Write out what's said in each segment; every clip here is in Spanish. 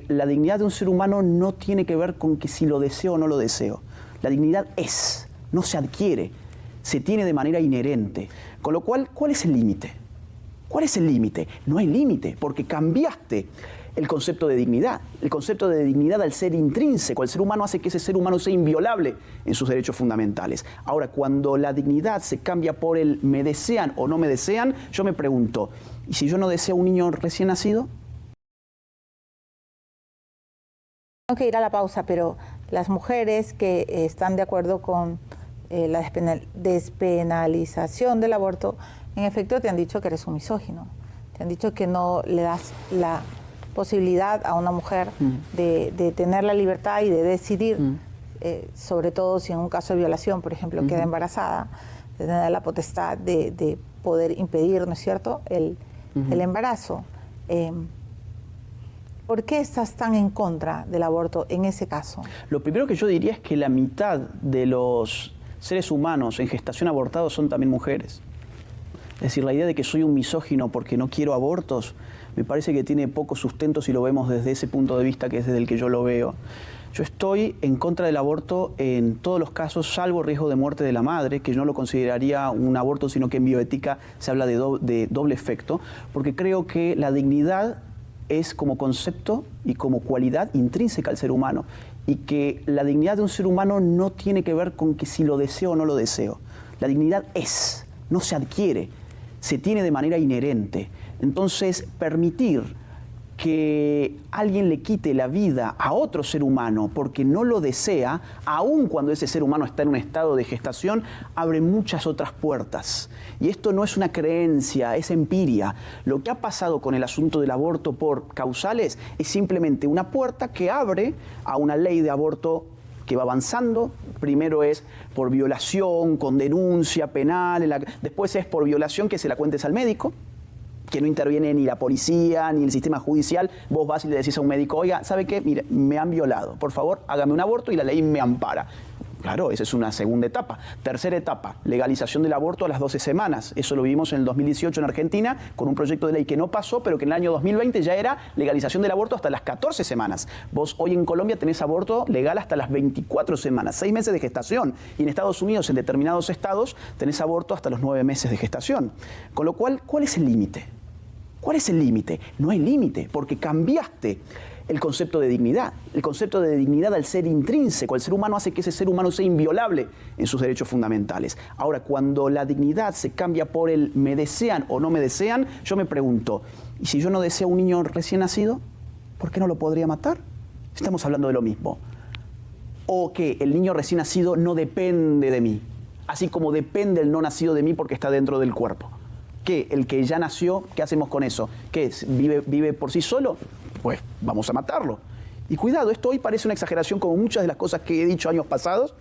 La dignidad de un ser humano no tiene que ver con que si lo deseo o no lo deseo. La dignidad es, no se adquiere, se tiene de manera inherente. Con lo cual, ¿cuál es el límite? ¿Cuál es el límite? No hay límite, porque cambiaste el concepto de dignidad. El concepto de dignidad al ser intrínseco. El ser humano hace que ese ser humano sea inviolable en sus derechos fundamentales. Ahora, cuando la dignidad se cambia por el me desean o no me desean, yo me pregunto, ¿y si yo no deseo un niño recién nacido? Tengo que ir a la pausa, pero las mujeres que están de acuerdo con la despenalización del aborto, en efecto te han dicho que eres un misógino. Te han dicho que no le das la posibilidad a una mujer de tener la libertad y de decidir, sobre todo si en un caso de violación, por ejemplo, queda embarazada, de tener la potestad de poder impedir, ¿no es cierto?, el embarazo. ¿Por qué estás tan en contra del aborto en ese caso? Lo primero que yo diría es que la mitad de los seres humanos en gestación abortados son también mujeres. Es decir, la idea de que soy un misógino porque no quiero abortos, me parece que tiene poco sustento si lo vemos desde ese punto de vista que es desde el que yo lo veo. Yo estoy en contra del aborto en todos los casos, salvo riesgo de muerte de la madre, que yo no lo consideraría un aborto, sino que en bioética se habla de doble efecto, porque creo que la dignidad es como concepto y como cualidad intrínseca al ser humano, y que la dignidad de un ser humano no tiene que ver con que si lo deseo o no lo deseo. La dignidad es, no se adquiere, se tiene de manera inherente. Entonces, permitir que alguien le quite la vida a otro ser humano porque no lo desea, aun cuando ese ser humano está en un estado de gestación, abre muchas otras puertas. Y esto no es una creencia, es empiria. Lo que ha pasado con el asunto del aborto por causales es simplemente una puerta que abre a una ley de aborto que va avanzando. Primero es por violación, con denuncia penal, después es por violación que se la cuentes al médico, que no interviene ni la policía, ni el sistema judicial. Vos vas y le decís a un médico, oiga, ¿sabe qué? Mire, me han violado, por favor, hágame un aborto y la ley me ampara. Claro, esa es una segunda etapa. Tercera etapa, legalización del aborto a las 12 semanas. Eso lo vivimos en el 2018 en Argentina, con un proyecto de ley que no pasó, pero que en el año 2020 ya era legalización del aborto hasta las 14 semanas. Vos hoy en Colombia tenés aborto legal hasta las 24 semanas, 6 meses de gestación. Y en Estados Unidos, en determinados estados, tenés aborto hasta los 9 meses de gestación. Con lo cual, ¿cuál es el límite? ¿Cuál es el límite? No hay límite, porque cambiaste el concepto de dignidad. El concepto de dignidad al ser intrínseco. El ser humano hace que ese ser humano sea inviolable en sus derechos fundamentales. Ahora, cuando la dignidad se cambia por el me desean o no me desean, yo me pregunto, ¿y si yo no deseo un niño recién nacido? ¿Por qué no lo podría matar? Estamos hablando de lo mismo. O que el niño recién nacido no depende de mí, así como depende el no nacido de mí porque está dentro del cuerpo. ¿Qué? El que ya nació, ¿qué hacemos con eso? ¿Qué? ¿Vive por sí solo? Pues vamos a matarlo. Y cuidado, esto hoy parece una exageración como muchas de las cosas que he dicho años pasados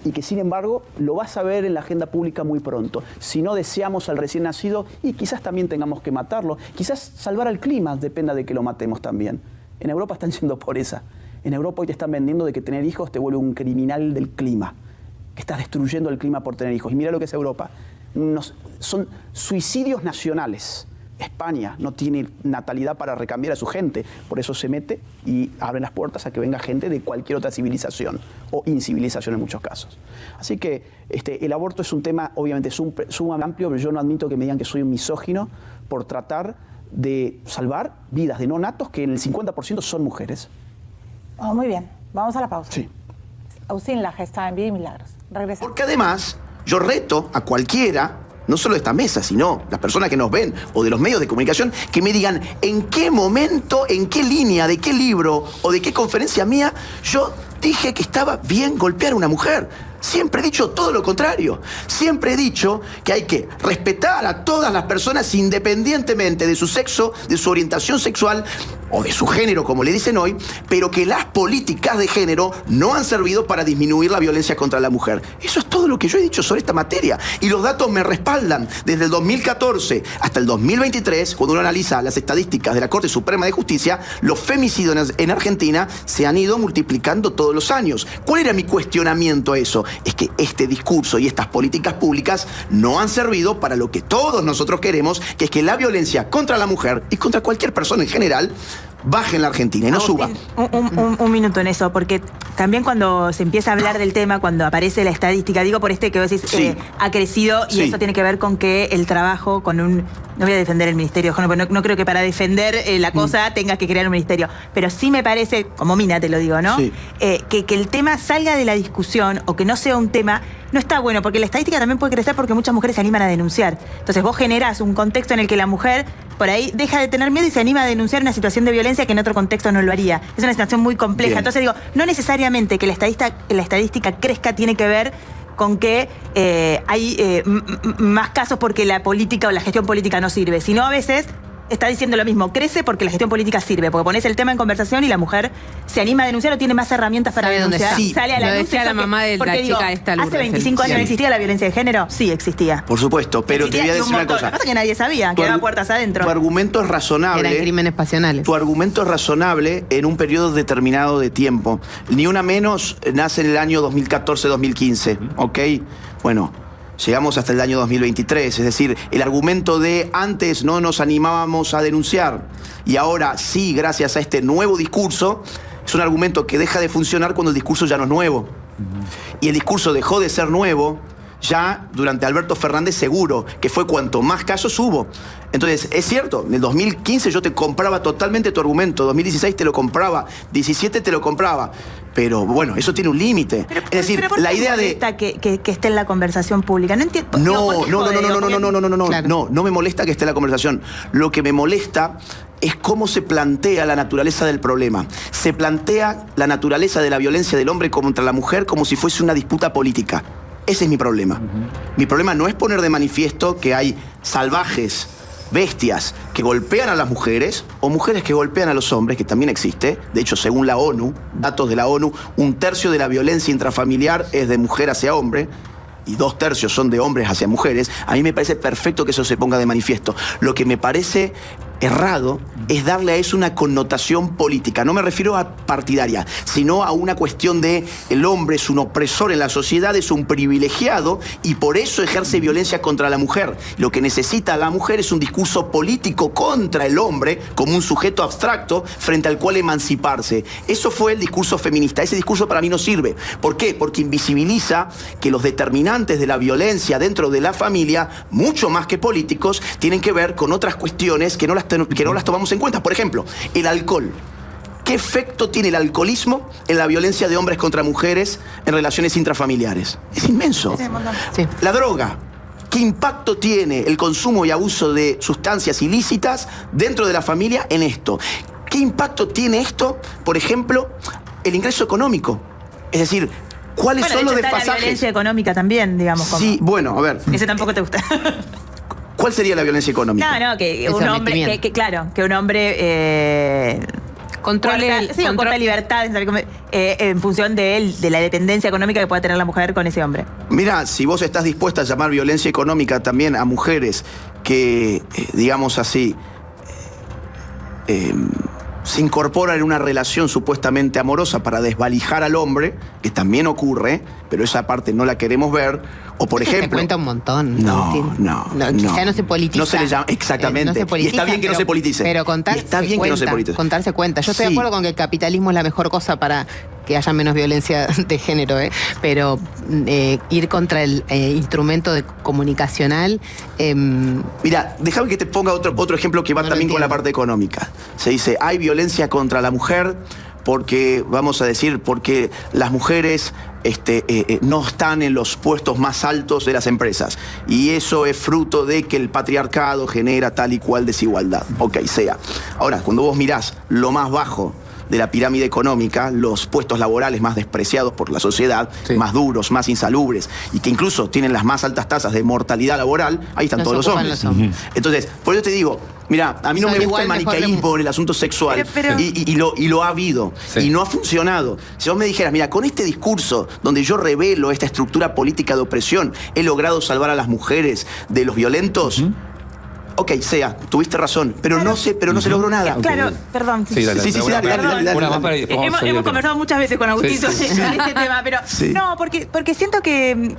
y que sin embargo lo vas a ver en la agenda pública muy pronto. Si no deseamos al recién nacido, y quizás también tengamos que matarlo, quizás salvar al clima dependa de que lo matemos también. En Europa están yendo por esa. En Europa hoy te están vendiendo de que tener hijos te vuelve un criminal del clima, que estás destruyendo el clima por tener hijos. Y mira lo que es Europa. Son suicidios nacionales. España no tiene natalidad para recambiar a su gente, por eso se mete y abre las puertas a que venga gente de cualquier otra civilización o incivilización en muchos casos. Así que el aborto es un tema obviamente sumamente amplio, pero yo no admito que me digan que soy un misógino por tratar de salvar vidas de no natos que en el 50% son mujeres. Oh, muy bien, vamos a la pausa. Sí. Agustín Laje está en Vida y Milagros. Regresa. Porque además yo reto a cualquiera, no solo de esta mesa, sino las personas que nos ven o de los medios de comunicación, que me digan en qué momento, en qué línea, de qué libro o de qué conferencia mía yo dije que estaba bien golpear a una mujer. Siempre he dicho todo lo contrario. Siempre he dicho que hay que respetar a todas las personas independientemente de su sexo, de su orientación sexual o de su género, como le dicen hoy, pero que las políticas de género no han servido para disminuir la violencia contra la mujer. Eso es todo lo que yo he dicho sobre esta materia. Y los datos me respaldan. Desde el 2014 hasta el 2023, cuando uno analiza las estadísticas de la Corte Suprema de Justicia, los femicidios en Argentina se han ido multiplicando todos los años. ¿Cuál era mi cuestionamiento a eso? Es que este discurso y estas políticas públicas no han servido para lo que todos nosotros queremos, que es que la violencia contra la mujer y contra cualquier persona en general baje en la Argentina y no suba. Un minuto en eso, porque también cuando se empieza a hablar del tema, cuando aparece la estadística, digo por que vos decís, Sí. ha crecido y Sí. eso tiene que ver con que el trabajo con un... No voy a defender el Ministerio de Género, porque no creo que para defender la cosa tengas que crear un ministerio, pero sí me parece, como Mina te lo digo, ¿no? Sí. Que el tema salga de la discusión o que no sea un tema, no está bueno, porque la estadística también puede crecer porque muchas mujeres se animan a denunciar. Entonces vos generás un contexto en el que la mujer por ahí deja de tener miedo y se anima a denunciar una situación de violencia que en otro contexto no lo haría. Es una situación muy compleja. Bien. Entonces digo, no necesariamente que la estadística crezca tiene que ver con que hay más casos porque la política o la gestión política no sirve, sino a veces está diciendo lo mismo, crece porque la gestión política sirve, porque pones el tema en conversación y la mujer se anima a denunciar o tiene más herramientas para ¿Sabe dónde denunciar. está? Sí. Sale a la Lo luz. decía eso la mamá de la porque chica esta, Lourdes, hace 25 años no Sí. existía la violencia de género, sí existía. Por supuesto, pero te voy a Existía y un decir una montón. cosa. Lo que pasa es que nadie sabía, Tu quedaba argu- puertas adentro. Tu argumento es razonable. Eran crímenes pasionales. Tu argumento es razonable en un periodo determinado de tiempo. Ni una menos nace en el año 2014-2015, ¿ok? Bueno, llegamos hasta el año 2023, es decir, el argumento de antes no nos animábamos a denunciar y ahora sí, gracias a este nuevo discurso, es un argumento que deja de funcionar cuando el discurso ya no es nuevo. Y el discurso dejó de ser nuevo ya durante Alberto Fernández seguro, que fue cuanto más casos hubo. Entonces, es cierto, en el 2015 yo te compraba totalmente tu argumento, 2016 te lo compraba, 17 te lo compraba, pero bueno, eso tiene un límite. Es decir, Pero ¿por qué la idea de... molesta que esté en la conversación pública? No entiendo. No, no me molesta que esté en la conversación. Lo que me molesta es cómo se plantea la naturaleza del problema. Se plantea la naturaleza de la violencia del hombre contra la mujer como si fuese una disputa política. Ese es mi problema. Mi problema no es poner de manifiesto que hay salvajes, bestias que golpean a las mujeres o mujeres que golpean a los hombres, que también existe. De hecho, según la ONU, datos de la ONU, 1/3 de la violencia intrafamiliar es de mujer hacia hombre y 2/3 son de hombres hacia mujeres. A mí me parece perfecto que eso se ponga de manifiesto. Lo que me parece errado es darle a eso una connotación política. No me refiero a partidaria, sino a una cuestión de el hombre es un opresor en la sociedad, es un privilegiado y por eso ejerce violencia contra la mujer. Lo que necesita la mujer es un discurso político contra el hombre como un sujeto abstracto frente al cual emanciparse. Eso fue el discurso feminista. Ese discurso para mí no sirve. ¿Por qué? Porque invisibiliza que los determinantes de la violencia dentro de la familia, mucho más que políticos, tienen que ver con otras cuestiones que no las tomamos en cuenta. Por ejemplo, el alcohol. ¿Qué efecto tiene el alcoholismo en la violencia de hombres contra mujeres en relaciones intrafamiliares? Es inmenso. Sí. La droga. ¿Qué impacto tiene el consumo y abuso de sustancias ilícitas dentro de la familia en esto? ¿Qué impacto tiene esto, por ejemplo, el ingreso económico? Es decir, ¿cuáles son los está la desfasajes? violencia económica también, digamos. Como. Sí, bueno, a ver. Ese tampoco te gusta. ¿Cuál sería la violencia económica? No, que El un hombre, sometimiento. claro, que un hombre corta libertades en función de la dependencia económica que pueda tener la mujer con ese hombre. Mira, si vos estás dispuesta a llamar violencia económica también a mujeres que, digamos así, se incorporan en una relación supuestamente amorosa para desvalijar al hombre, que también ocurre, pero esa parte no la queremos ver, o por ejemplo... Se cuenta un montón. No. Quizá no se politiza. No se le llama, exactamente. No se politiza, y está bien que no se politice. Pero contarse Y está bien que no se politice. Contarse cuenta. Yo estoy Sí. de acuerdo con que el capitalismo es la mejor cosa para que haya menos violencia de género, pero ir contra el instrumento comunicacional... Mira, déjame que te ponga otro ejemplo que va No lo también con la entiendo. parte económica. Se dice, hay violencia contra la mujer porque, vamos a decir, porque las mujeres no están en los puestos más altos de las empresas. Y eso es fruto de que el patriarcado genera tal y cual desigualdad. Ok, sea. Ahora, cuando vos mirás lo más bajo de la pirámide económica, los puestos laborales más despreciados por la sociedad, Sí. más duros, más insalubres, y que incluso tienen las más altas tasas de mortalidad laboral, ahí están Los todos los ocupan hombres. los hombres. Entonces, por eso te digo, mira, a mí no Son me gusta el igual, mejor maniqueísmo en el asunto sexual, Pero- y lo ha habido, Sí. y no ha funcionado. Si vos me dijeras, mira, con este discurso donde yo revelo esta estructura política de opresión, he logrado salvar a las mujeres de los violentos, ok, sea, tuviste razón, pero no se logró nada. Claro, perdón. Sí, dale, Sí, una dale, más. dale. Una más para y después vamos a seguir Hemos el tema. conversado muchas veces con Agustín Sí. sobre este tema, pero Sí. no, porque siento que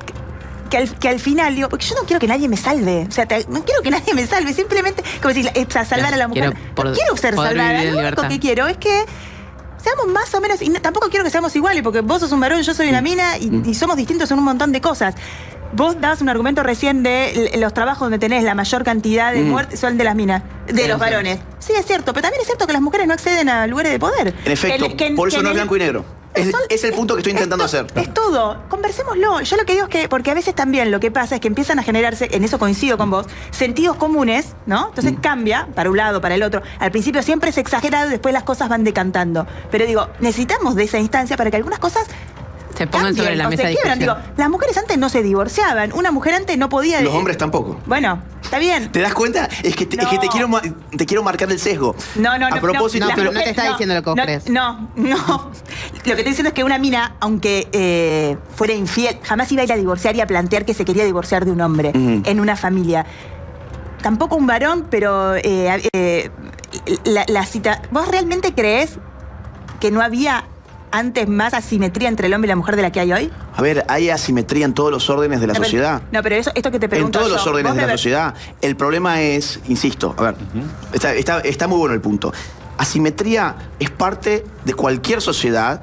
que al final digo, porque yo no quiero que nadie me salve. O sea, no quiero que nadie me salve. Simplemente, como decir, para salvar a la mujer. No quiero ser salvada. Lo único que quiero es que seamos más o menos, y tampoco quiero que seamos iguales, porque vos sos un varón, yo soy una mina, y somos distintos en un montón de cosas. Vos dabas un argumento recién de los trabajos donde tenés la mayor cantidad de muertes son de las minas, de los varones. Sí, es cierto, pero también es cierto que las mujeres no acceden a lugares de poder. En efecto, por eso no es blanco y negro. Es el punto que estoy intentando hacer. Es todo. Conversémoslo. Yo lo que digo es que, porque a veces también lo que pasa es que empiezan a generarse, en eso coincido con vos, sentidos comunes, ¿no? Entonces cambia para un lado, para el otro. Al principio siempre es exagerado y después las cosas van decantando. Pero digo, necesitamos de esa instancia para que algunas cosas se pongan sobre la mesa de discusión. Digo, las mujeres antes no se divorciaban. Una mujer antes no podía... Los hombres tampoco. Bueno, está bien. ¿Te das cuenta? Es que te quiero marcar el sesgo. No. A propósito, pero no te está diciendo lo que vos crees. No. Lo que estoy diciendo es que una mina, aunque fuera infiel, jamás iba a ir a divorciar y a plantear que se quería divorciar de un hombre en una familia. Tampoco un varón, pero la cita... ¿Vos realmente crees que no había antes más asimetría entre el hombre y la mujer de la que hay hoy? A ver, hay asimetría en todos los órdenes de la sociedad. No, pero esto que te pregunto en todos los órdenes de la sociedad. El problema es, insisto, a ver, está muy bueno el punto. Asimetría es parte de cualquier sociedad.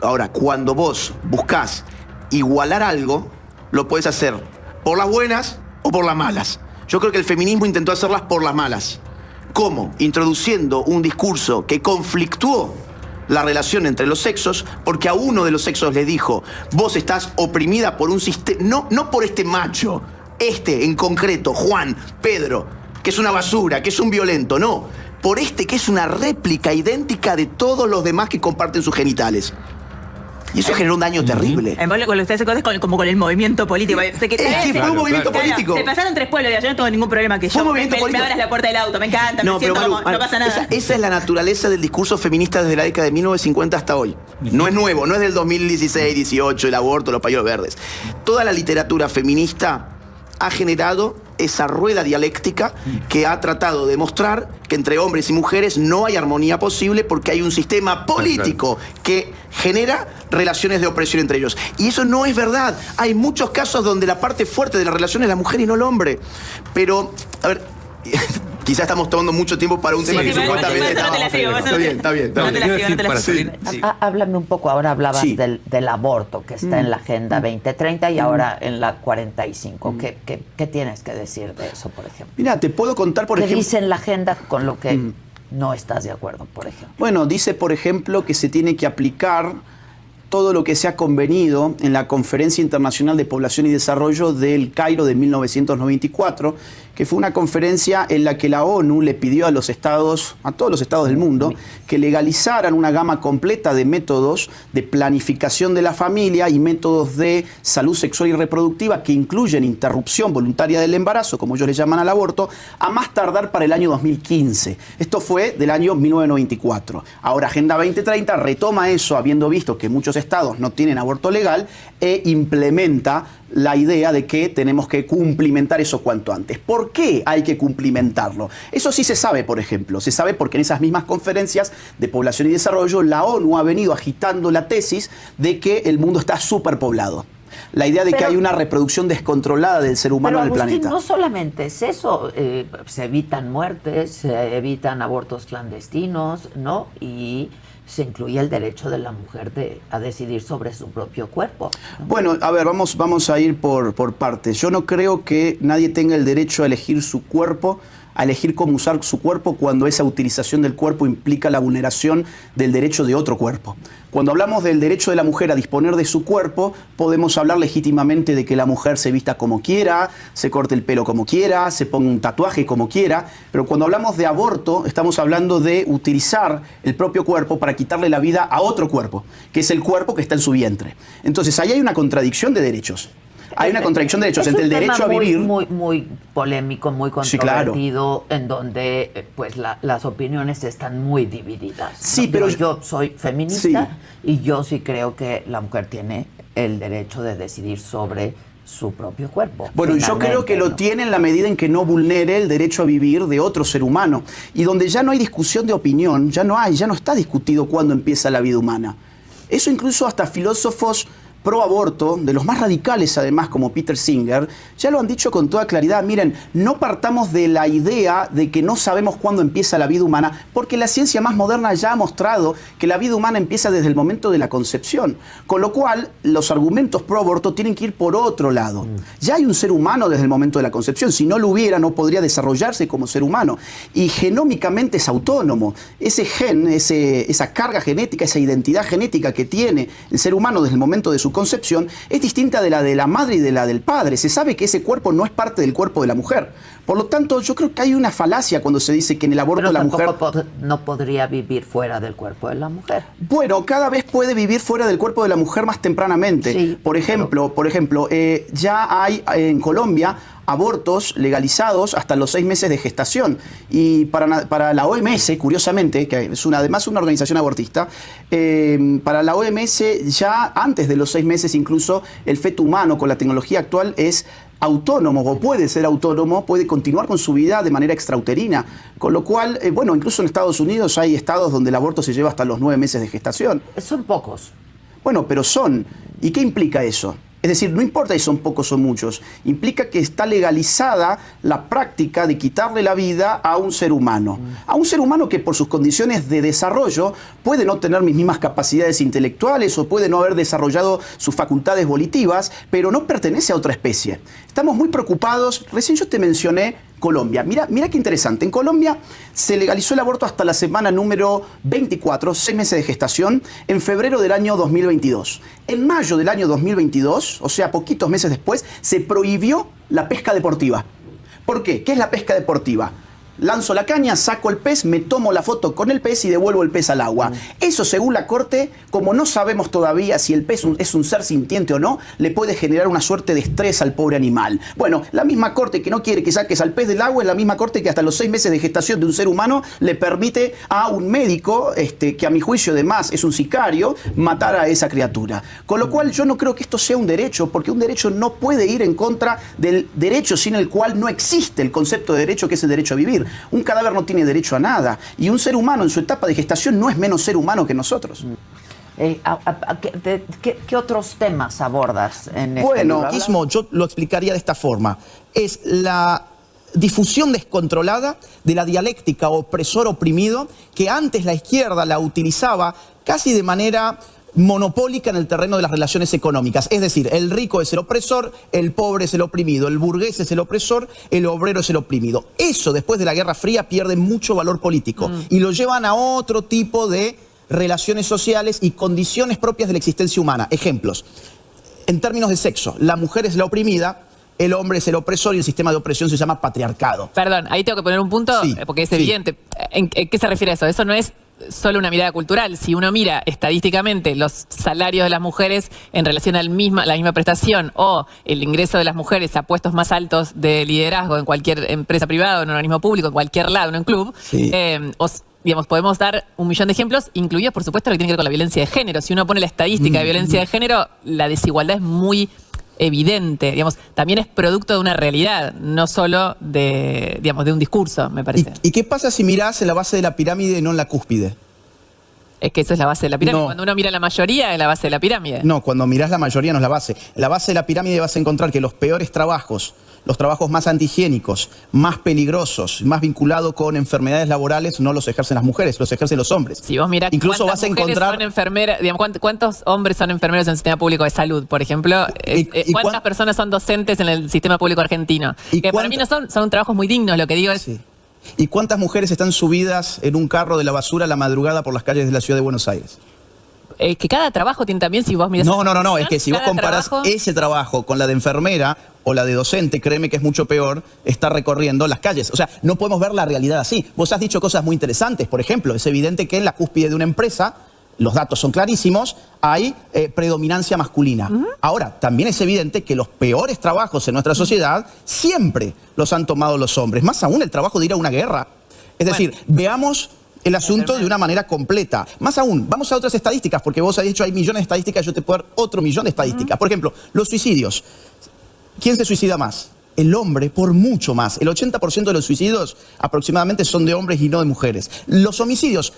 Ahora, cuando vos buscás igualar algo, lo puedes hacer por las buenas o por las malas. Yo creo que el feminismo intentó hacerlas por las malas. ¿Cómo? Introduciendo un discurso que conflictuó la relación entre los sexos, porque a uno de los sexos le dijo, vos estás oprimida por un sistema, no por este macho, en concreto, Juan, Pedro, que es una basura, que es un violento, no, por que es una réplica idéntica de todos los demás que comparten sus genitales. Y eso generó un daño terrible. Con ustedes como con el movimiento político. Es que fue un movimiento político. Se pasaron 3 pueblos, yo no tengo ningún problema que me abras la puerta del auto, me encanta, me siento como, no pasa nada. Esa es la naturaleza del discurso feminista desde la década de 1950 hasta hoy. No es nuevo, no es del 2016, 18, el aborto, los pañuelos verdes. Toda la literatura feminista ha generado esa rueda dialéctica que ha tratado de demostrar que entre hombres y mujeres no hay armonía posible porque hay un sistema político que genera relaciones de opresión entre ellos. Y eso no es verdad. Hay muchos casos donde la parte fuerte de la relación es la mujer y no el hombre. Pero, a ver, quizás estamos tomando mucho tiempo para un tema que supuestamente está bien. Háblame un poco, ahora hablabas del aborto que está en la Agenda 2030 y ahora en la 45. ¿Qué tienes que decir de eso, por ejemplo? Mira, te puedo contar, por ejemplo... ¿Qué dice en la agenda con lo que no estás de acuerdo, por ejemplo? Bueno, dice, por ejemplo, que se tiene que aplicar todo lo que se ha convenido en la Conferencia Internacional de Población y Desarrollo del Cairo de 1994, que fue una conferencia en la que la ONU le pidió a todos los estados del mundo, que legalizaran una gama completa de métodos de planificación de la familia y métodos de salud sexual y reproductiva que incluyen interrupción voluntaria del embarazo, como ellos le llaman al aborto, a más tardar para el año 2015. Esto fue del año 1994. Ahora Agenda 2030 retoma eso, habiendo visto que muchos estados no tienen aborto legal, e implementa la idea de que tenemos que cumplimentar eso cuanto antes. ¿Por qué hay que cumplimentarlo? Eso sí se sabe, por ejemplo. Se sabe porque en esas mismas conferencias de población y desarrollo, la ONU ha venido agitando la tesis de que el mundo está superpoblado. La idea de que hay una reproducción descontrolada del ser humano en el planeta. No solamente es eso, se evitan muertes, se evitan abortos clandestinos, ¿no? Y se incluye el derecho de la mujer a decidir sobre su propio cuerpo, ¿no? Bueno, a ver, vamos a ir por partes. Yo no creo que nadie tenga el derecho a elegir su cuerpo, a elegir cómo usar su cuerpo cuando esa utilización del cuerpo implica la vulneración del derecho de otro cuerpo. Cuando hablamos del derecho de la mujer a disponer de su cuerpo, podemos hablar legítimamente de que la mujer se vista como quiera, se corte el pelo como quiera, se ponga un tatuaje como quiera, pero cuando hablamos de aborto, estamos hablando de utilizar el propio cuerpo para quitarle la vida a otro cuerpo, que es el cuerpo que está en su vientre. Entonces, ahí hay una contradicción de derechos. Hay una contradicción de derechos entre el derecho a vivir... Muy polémico, muy controvertido, sí, claro, en donde pues las opiniones están muy divididas, ¿no? Sí, pero yo soy feminista, sí, y yo sí creo que la mujer tiene el derecho de decidir sobre su propio cuerpo. Bueno, yo creo que lo tiene en la medida en que no vulnere el derecho a vivir de otro ser humano. Y donde ya no hay discusión de opinión, ya no está discutido cuándo empieza la vida humana. Eso incluso hasta filósofos pro aborto, de los más radicales además, como Peter Singer, ya lo han dicho con toda claridad. Miren, no partamos de la idea de que no sabemos cuándo empieza la vida humana, porque la ciencia más moderna ya ha mostrado que la vida humana empieza desde el momento de la concepción. Con lo cual, los argumentos pro aborto tienen que ir por otro lado. Ya hay un ser humano desde el momento de la concepción. Si no lo hubiera, no podría desarrollarse como ser humano. Y genómicamente es autónomo. Ese gen, esa carga genética, esa identidad genética que tiene el ser humano desde el momento de su concepción es distinta de la madre y de la del padre. Se sabe que ese cuerpo no es parte del cuerpo de la mujer. Por lo tanto, yo creo que hay una falacia cuando se dice que en el aborto la mujer no podría vivir fuera del cuerpo de la mujer. Bueno, cada vez puede vivir fuera del cuerpo de la mujer más tempranamente. Sí, por ejemplo, ya hay en Colombia abortos legalizados hasta los 6 meses de gestación. Y para la OMS, curiosamente, que es además una organización abortista, para la OMS ya antes de los 6 meses incluso el feto humano con la tecnología actual es autónomo o puede ser autónomo, puede continuar con su vida de manera extrauterina. Con lo cual, incluso en Estados Unidos hay estados donde el aborto se lleva hasta los 9 meses de gestación. Son pocos. Bueno, pero son. ¿Y qué implica eso? Es decir, no importa si son pocos o muchos, implica que está legalizada la práctica de quitarle la vida a un ser humano. A un ser humano que por sus condiciones de desarrollo puede no tener mis mismas capacidades intelectuales o puede no haber desarrollado sus facultades volitivas, pero no pertenece a otra especie. Estamos muy preocupados. Recién yo te mencioné Colombia. Mira qué interesante. En Colombia se legalizó el aborto hasta la semana número 24, 6 meses de gestación, en febrero del año 2022. En mayo del año 2022, o sea, poquitos meses después, se prohibió la pesca deportiva. ¿Por qué? ¿Qué es la pesca deportiva? Lanzo la caña, saco el pez, me tomo la foto con el pez y devuelvo el pez al agua. Eso, según la Corte, como no sabemos todavía si el pez es un ser sintiente o no, le puede generar una suerte de estrés al pobre animal. Bueno, la misma Corte que no quiere que saques al pez del agua es la misma Corte que hasta los 6 meses de gestación de un ser humano le permite a un médico, que a mi juicio además es un sicario, matar a esa criatura. Con lo cual yo no creo que esto sea un derecho, porque un derecho no puede ir en contra del derecho sin el cual no existe el concepto de derecho, que es el derecho a vivir. Un cadáver no tiene derecho a nada. Y un ser humano en su etapa de gestación no es menos ser humano que nosotros. ¿Qué otros temas abordas en este Bueno, libro? yo lo explicaría de esta forma. Es la difusión descontrolada de la dialéctica opresor-oprimido que antes la izquierda la utilizaba casi de manera monopólica en el terreno de las relaciones económicas. Es decir, el rico es el opresor, el pobre es el oprimido, el burgués es el opresor, el obrero es el oprimido. Eso, después de la Guerra Fría, pierde mucho valor político y lo llevan a otro tipo de relaciones sociales y condiciones propias de la existencia humana. Ejemplos. En términos de sexo, la mujer es la oprimida, el hombre es el opresor y el sistema de opresión se llama patriarcado. Perdón, ahí tengo que poner un punto, Sí, porque es sí. evidente. ¿En qué se refiere a eso? Eso no es solo una mirada cultural. Si uno mira estadísticamente los salarios de las mujeres en relación a la misma prestación o el ingreso de las mujeres a puestos más altos de liderazgo en cualquier empresa privada, en un organismo público, en cualquier lado, en un club, Sí. digamos, podemos dar 1.000.000 de ejemplos, incluidos, por supuesto, lo que tiene que ver con la violencia de género. Si uno pone la estadística de violencia de género, la desigualdad es muy evidente, digamos, también es producto de una realidad, no solo de un discurso, me parece. ¿Y qué pasa si mirás en la base de la pirámide y no en la cúspide? Es que eso es la base de la pirámide. No. Cuando uno mira la mayoría, es la base de la pirámide. No, cuando mirás la mayoría no es la base. En la base de la pirámide vas a encontrar que los peores trabajos, los trabajos más antihigiénicos, más peligrosos, más vinculados con enfermedades laborales, no los ejercen las mujeres, los ejercen los hombres. Si vos mirás Incluso cuántas vas a mujeres encontrar son enfermeras, digamos, ¿cuántos hombres son enfermeros en el sistema público de salud, por ejemplo? ¿Y ¿Cuántas personas son docentes en el sistema público argentino? ¿Y Que para mí no son trabajos muy dignos, lo que digo es... Sí. ¿Y cuántas mujeres están subidas en un carro de la basura a la madrugada por las calles de la ciudad de Buenos Aires? que cada trabajo tiene también, si vos mirás... No, es que si vos cada comparás trabajo- ese trabajo con la de enfermera o la de docente, créeme que es mucho peor estar recorriendo las calles. O sea, no podemos ver la realidad así. Vos has dicho cosas muy interesantes. Por ejemplo, es evidente que en la cúspide de una empresa, los datos son clarísimos, hay predominancia masculina. Ahora, también es evidente que los peores trabajos en nuestra sociedad siempre los han tomado los hombres. Más aún el trabajo de ir a una guerra. Es decir, veamos el asunto de una manera completa. Más aún, vamos a otras estadísticas, porque vos has dicho hay millones de estadísticas, yo te puedo dar otro millón de estadísticas. Por ejemplo, los suicidios. ¿Quién se suicida más? El hombre, por mucho más. El 80% de los suicidios aproximadamente son de hombres y no de mujeres. Los homicidios,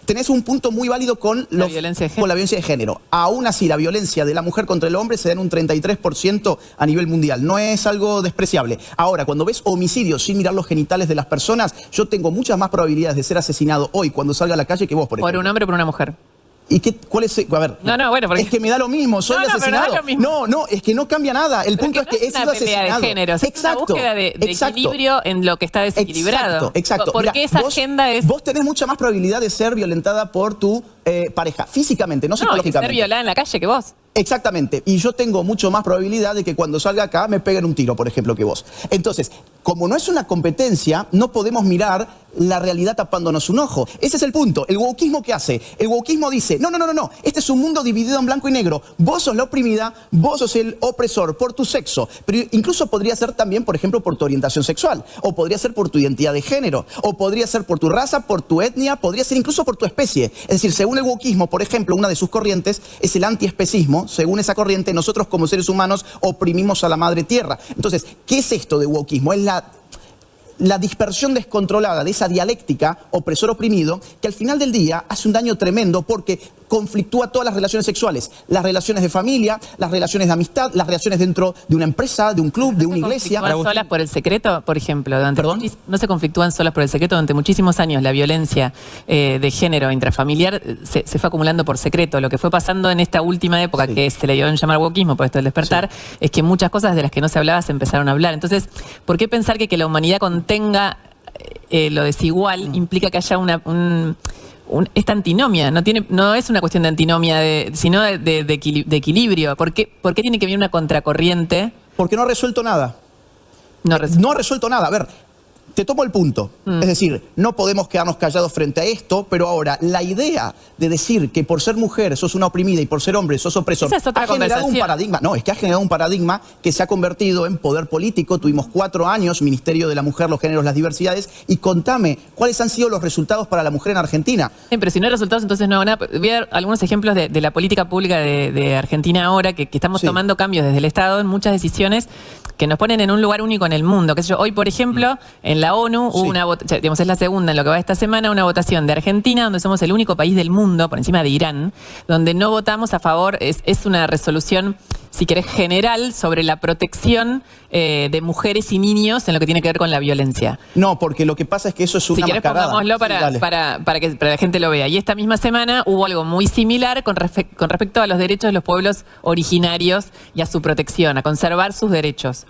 tenés un punto muy válido con La violencia de género. con la violencia de género. Aún así, la violencia de la mujer contra el hombre se da en un 33% a nivel mundial. No es algo despreciable. Ahora, cuando ves homicidios sin mirar los genitales de las personas, yo tengo muchas más probabilidades de ser asesinado hoy cuando salga a la calle que vos, por ejemplo. ¿Por un hombre o por una mujer? ¿Y cuál es? A ver, No, bueno, porque... es que me da lo mismo, soy No, pero asesinado. no es lo mismo. No, es que no cambia nada. El Pero punto es que he no es sido una pelea asesinado. de género, es una búsqueda de equilibrio en lo que está desequilibrado. Exacto. ¿Por Mira, qué esa agenda es...? Vos tenés mucha más probabilidad de ser violentada por tu pareja, físicamente, no No, que psicológicamente. ser violada en la calle que vos. Exactamente. Y yo tengo mucho más probabilidad de que cuando salga acá me peguen un tiro, por ejemplo, que vos. Entonces, como no es una competencia, no podemos mirar la realidad tapándonos un ojo. Ese es el punto. El wokismo, ¿qué hace? El wokismo dice, no. Este es un mundo dividido en blanco y negro. Vos sos la oprimida, vos sos el opresor por tu sexo. Pero incluso podría ser también, por ejemplo, por tu orientación sexual. O podría ser por tu identidad de género. O podría ser por tu raza, por tu etnia. Podría ser incluso por tu especie. Es decir, según el wokismo, por ejemplo, una de sus corrientes es el antiespecismo. Según esa corriente, nosotros como seres humanos oprimimos a la madre tierra. Entonces, ¿qué es esto de wokismo? Es la dispersión descontrolada de esa dialéctica opresor-oprimido que al final del día hace un daño tremendo porque conflictúa todas las relaciones sexuales, las relaciones de familia, las relaciones de amistad, las relaciones dentro de una empresa, de un club, de una iglesia. ¿No se conflictúan solas por el secreto, por ejemplo? ¿Perdón? No se conflictúan solas por el secreto. Durante muchísimos años la violencia de género intrafamiliar se fue acumulando por secreto. Lo que fue pasando en esta última época, Sí. que se le dio en llamar wokismo, por esto del despertar, es que muchas cosas de las que no se hablaba se empezaron a hablar. Entonces, ¿por qué pensar que la humanidad contenga lo desigual implica que haya esta antinomia? No es una cuestión de antinomia, sino de equilibrio. ¿Por qué tiene que venir una contracorriente? Porque no ha resuelto nada. No ha resuelto nada. A ver, te tomo el punto. Es decir, no podemos quedarnos callados frente a esto, pero ahora la idea de decir que por ser mujer sos una oprimida y por ser hombre sos opresor Esa es otra ha generado un conversación. paradigma. No, es que ha generado un paradigma que se ha convertido en poder político. Tuvimos 4 años, Ministerio de la Mujer, los géneros, las diversidades. Y contame, ¿cuáles han sido los resultados para la mujer en Argentina? Sí, pero si no hay resultados, entonces no hago nada. Voy a dar algunos ejemplos de la política pública de Argentina ahora, que estamos Sí. tomando cambios desde el Estado en muchas decisiones que nos ponen en un lugar único en el mundo. ¿Qué sé yo? Hoy, por ejemplo, en la ONU hubo Sí. una votación, digamos, es la segunda en lo que va esta semana, una votación de Argentina, donde somos el único país del mundo, por encima de Irán, donde no votamos a favor, es una resolución, si querés, general sobre la protección de mujeres y niños en lo que tiene que ver con la violencia. No, porque lo que pasa es que eso es una Si querés, mascarada. pongámoslo Sí, dale. para que la gente lo vea. Y esta misma semana hubo algo muy similar con respecto a los derechos de los pueblos originarios y a su protección, a conservar sus derechos.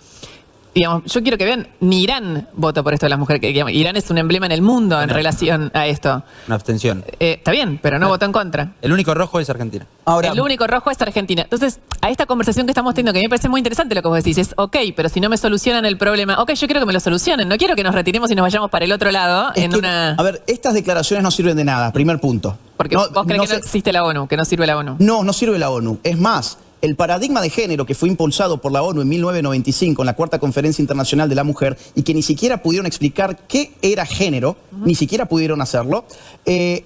Digamos, yo quiero que vean, ni Irán votó por esto de las mujeres. Digamos, Irán es un emblema en el mundo en relación a esto. Una abstención. Está bien, pero no votó en contra. El único rojo es Argentina. Ahora, El único rojo es Argentina. Entonces, a esta conversación que estamos teniendo, que a mí me parece muy interesante lo que vos decís, es ok, pero si no me solucionan el problema, ok, yo quiero que me lo solucionen, no quiero que nos retiremos y nos vayamos para el otro lado es en que, una... a ver, estas declaraciones no sirven de nada, primer punto. Porque vos crees que no se- existe la ONU, que no sirve la ONU. No sirve la ONU. Es más, el paradigma de género que fue impulsado por la ONU en 1995 en la Cuarta Conferencia Internacional de la Mujer y que ni siquiera pudieron explicar qué era género, ni siquiera pudieron hacerlo,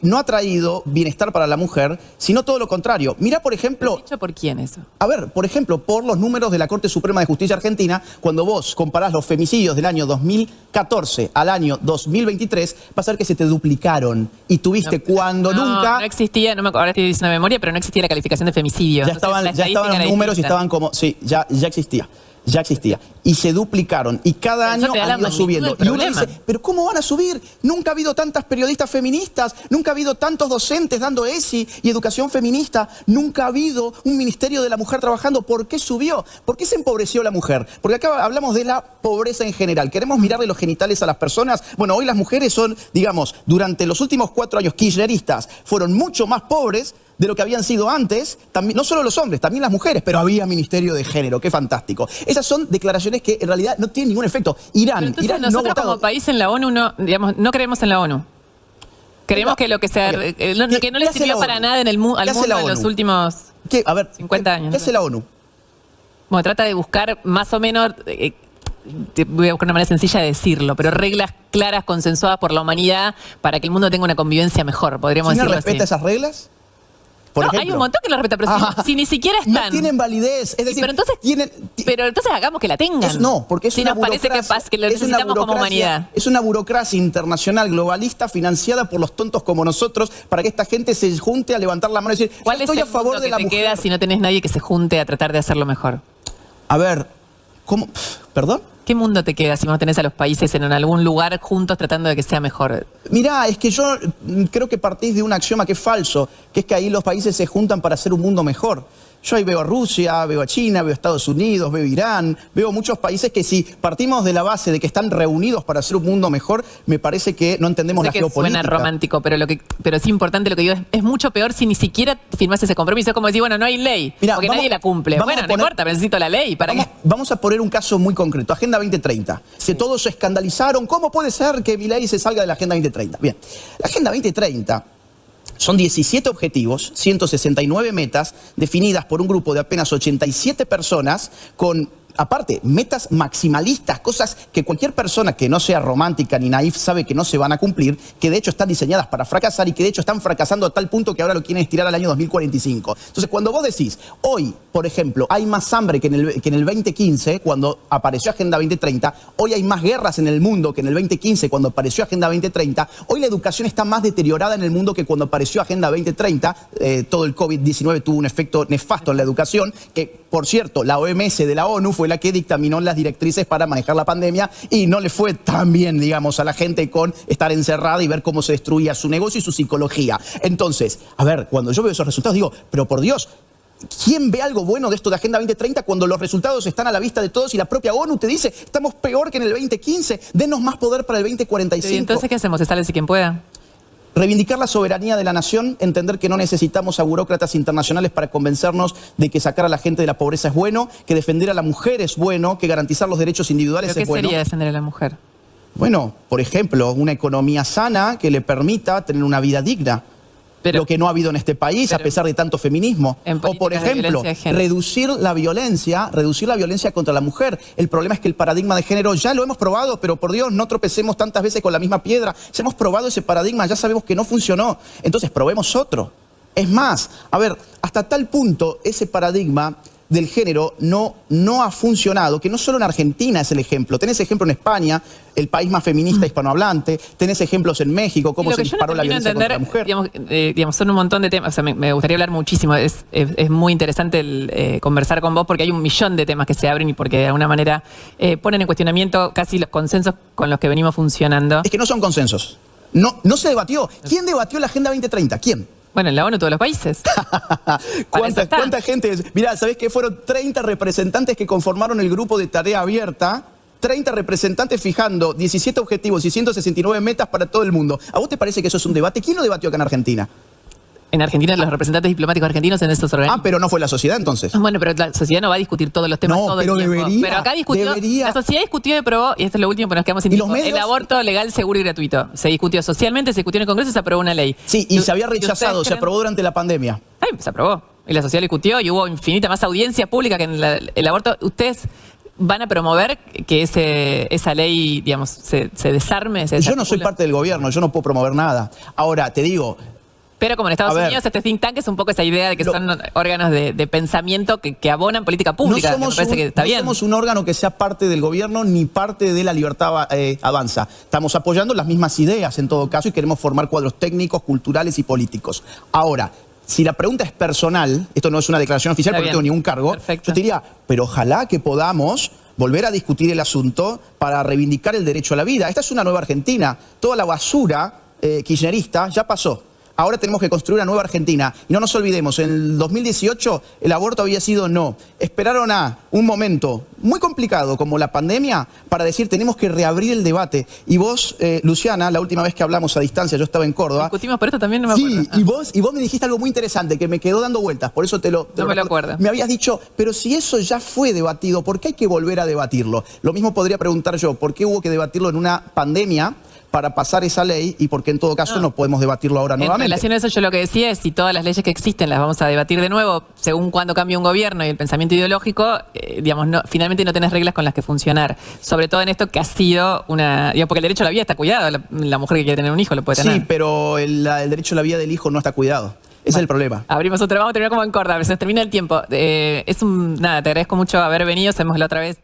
no ha traído bienestar para la mujer, sino todo lo contrario. Mira, por ejemplo, ¿Dicho por quién eso? a ver, por ejemplo, por los números de la Corte Suprema de Justicia Argentina, cuando vos comparás los femicidios del año 2014 al año 2023, vas a ver que se te duplicaron. Y tuviste cuando nunca... No existía, no me acuerdo, ahora estoy diciendo de memoria, pero no existía la calificación de femicidio. Ya Entonces, estaban, la ya estaban estadística los era números y distinta. estaban como... Sí, ya existía. Ya existía. Y se duplicaron. Y cada Eso año te da la han ido magnitud subiendo. del Y uno problema. dice, ¿pero cómo van a subir? Nunca ha habido tantas periodistas feministas, nunca ha habido tantos docentes dando ESI y educación feminista, nunca ha habido un ministerio de la mujer trabajando. ¿Por qué subió? ¿Por qué se empobreció la mujer? Porque acá hablamos de la pobreza en general. ¿Queremos mirarle los genitales a las personas? Bueno, hoy las mujeres son, digamos, durante los últimos 4 años kirchneristas, fueron mucho más pobres de lo que habían sido antes, también, no solo los hombres, también las mujeres, pero había ministerio de género, qué fantástico. Esas son declaraciones que en realidad no tienen ningún efecto. Pero Irán entonces no ha nosotros votado. como país en la ONU no creemos en la ONU. Creemos Oiga, que lo que se oiga, que no ¿qué le hace sirvió la para ONU? nada en al ¿Qué hace mundo la en los ONU? últimos ¿Qué? A ver, 50 años. ¿Qué hace la ONU? Bueno, trata de buscar más o menos, voy a buscar una manera sencilla de decirlo, pero reglas claras, consensuadas por la humanidad para que el mundo tenga una convivencia mejor, podríamos ¿China decirlo así. respeta esas reglas? por no, ejemplo. hay un montón que lo respetan, pero si ni siquiera están. No tienen validez. Es decir, pero entonces hagamos que la tengan. No, porque es si una nos parece que lo necesitamos como humanidad. Es una burocracia internacional globalista financiada por los tontos como nosotros para que esta gente se junte a levantar la mano y decir, ¿Cuál estoy es a favor de la mujer. ¿Qué te queda si no tenés nadie que se junte a tratar de hacerlo mejor? A ver, ¿cómo? ¿Perdón? ¿Qué mundo te queda si no tenés a los países en algún lugar juntos tratando de que sea mejor? Mirá, es que yo creo que partís de un axioma que es falso, que es que ahí los países se juntan para hacer un mundo mejor. Yo ahí veo a Rusia, veo a China, veo a Estados Unidos, veo a Irán, veo muchos países que si partimos de la base de que están reunidos para hacer un mundo mejor, me parece que no entendemos la geopolítica. Suena romántico, pero es importante lo que digo. Es mucho peor si ni siquiera firmás ese compromiso. Es como decir, bueno, no hay ley, Mirá, porque nadie la cumple. Bueno, no importa, pero necesito la ley. Vamos a poner un caso muy concreto, Agenda 2030. Que todos se escandalizaron, ¿cómo puede ser que Milei se salga de la Agenda 2030? Bien, la Agenda 2030... son 17 objetivos, 169 metas, definidas por un grupo de apenas 87 personas con, aparte, metas maximalistas, cosas que cualquier persona que no sea romántica ni naif sabe que no se van a cumplir, que de hecho están diseñadas para fracasar y que de hecho están fracasando a tal punto que ahora lo quieren estirar al año 2045. Entonces, cuando vos decís, hoy, por ejemplo, hay más hambre que en el 2015, cuando apareció Agenda 2030, hoy hay más guerras en el mundo que en el 2015, cuando apareció Agenda 2030, hoy la educación está más deteriorada en el mundo que cuando apareció Agenda 2030, todo el COVID-19 tuvo un efecto nefasto en la educación, que, por cierto, la OMS de la ONU fue la que dictaminó las directrices para manejar la pandemia y no le fue tan bien, digamos, a la gente con estar encerrada y ver cómo se destruía su negocio y su psicología. Entonces, a ver, cuando yo veo esos resultados digo, pero por Dios, ¿quién ve algo bueno de esto de Agenda 2030 cuando los resultados están a la vista de todos y la propia ONU te dice, estamos peor que en el 2015, denos más poder para el 2045? ¿Y entonces qué hacemos? ¿Se sale si quien pueda? Reivindicar la soberanía de la nación, entender que no necesitamos a burócratas internacionales para convencernos de que sacar a la gente de la pobreza es bueno, que defender a la mujer es bueno, que garantizar los derechos individuales ¿Pero es bueno. qué sería defender a la mujer? Bueno, por ejemplo, una economía sana que le permita tener una vida digna. Lo que no ha habido en este país, a pesar de tanto feminismo. O, por ejemplo, reducir la violencia contra la mujer. El problema es que el paradigma de género ya lo hemos probado, pero por Dios, no tropecemos tantas veces con la misma piedra. Ya hemos probado ese paradigma, ya sabemos que no funcionó. Entonces, probemos otro. Es más, a ver, hasta tal punto ese paradigma del género no ha funcionado, que no solo en Argentina es el ejemplo. Tenés ejemplo en España, el país más feminista hispanohablante, tenés ejemplos en México, cómo se disparó la violencia contra la mujer. Digamos, son un montón de temas, o sea, me gustaría hablar muchísimo, es muy interesante conversar con vos porque hay un millón de temas que se abren y porque de alguna manera ponen en cuestionamiento casi los consensos con los que venimos funcionando. Es que no son consensos, no se debatió. ¿Quién debatió la Agenda 2030? ¿Quién? Bueno, en la ONU todos los países. ¿Cuánta gente es? Mirá, ¿sabés qué? Fueron 30 representantes que conformaron el grupo de tarea abierta, 30 representantes fijando 17 objetivos y 169 metas para todo el mundo. ¿A vos te parece que eso es un debate? ¿Quién lo debatió acá en Argentina? En Argentina los representantes diplomáticos argentinos en estos organismos. Ah, pero no fue la sociedad entonces. Bueno, pero la sociedad no va a discutir todos los temas todo el tiempo. Pero acá la sociedad discutió y aprobó, y esto es lo último porque nos quedamos sin tiempo, el aborto legal, seguro y gratuito. Se discutió socialmente, se discutió en el Congreso y se aprobó una ley. Sí, y se había rechazado, se aprobó durante la pandemia. Se aprobó. Y la sociedad discutió y hubo infinita más audiencia pública que en el aborto. ¿Ustedes van a promover que esa ley, digamos, se desarme? Yo no soy parte del gobierno, yo no puedo promover nada. Ahora, te digo... Pero como en Estados Unidos, este think tank es un poco esa idea de que son órganos de pensamiento que abonan política pública. No somos un órgano que sea parte del gobierno ni parte de la Libertad Avanza. Estamos apoyando las mismas ideas en todo caso y queremos formar cuadros técnicos, culturales y políticos. Ahora, si la pregunta es personal, esto no es una declaración oficial porque no tengo ningún cargo, yo te diría, pero ojalá que podamos volver a discutir el asunto para reivindicar el derecho a la vida. Esta es una nueva Argentina. Toda la basura kirchnerista ya pasó. Ahora tenemos que construir una nueva Argentina. Y no nos olvidemos, en el 2018 el aborto había sido no. Esperaron a un momento muy complicado como la pandemia para decir tenemos que reabrir el debate. Y vos, Luciana, la última vez que hablamos a distancia, yo estaba en Córdoba. Discutimos por esto también, no me acuerdo. Sí, y vos me dijiste algo muy interesante que me quedó dando vueltas, por eso no me lo acuerdo. Me habías dicho, pero si eso ya fue debatido, ¿por qué hay que volver a debatirlo? Lo mismo podría preguntar yo, ¿por qué hubo que debatirlo en una pandemia para pasar esa ley y porque en todo caso no podemos debatirlo ahora nuevamente? En relación a eso, yo lo que decía es si todas las leyes que existen las vamos a debatir de nuevo, según cuando cambie un gobierno y el pensamiento ideológico, digamos, finalmente no tenés reglas con las que funcionar. Sobre todo en esto que ha sido una... porque el derecho a la vida está cuidado, la mujer que quiere tener un hijo lo puede tener. Sí, pero el derecho a la vida del hijo no está cuidado. Ese es el problema. Abrimos otra, vamos a terminar como en corda, se nos termina el tiempo. Nada, te agradezco mucho haber venido, sabemos la otra vez.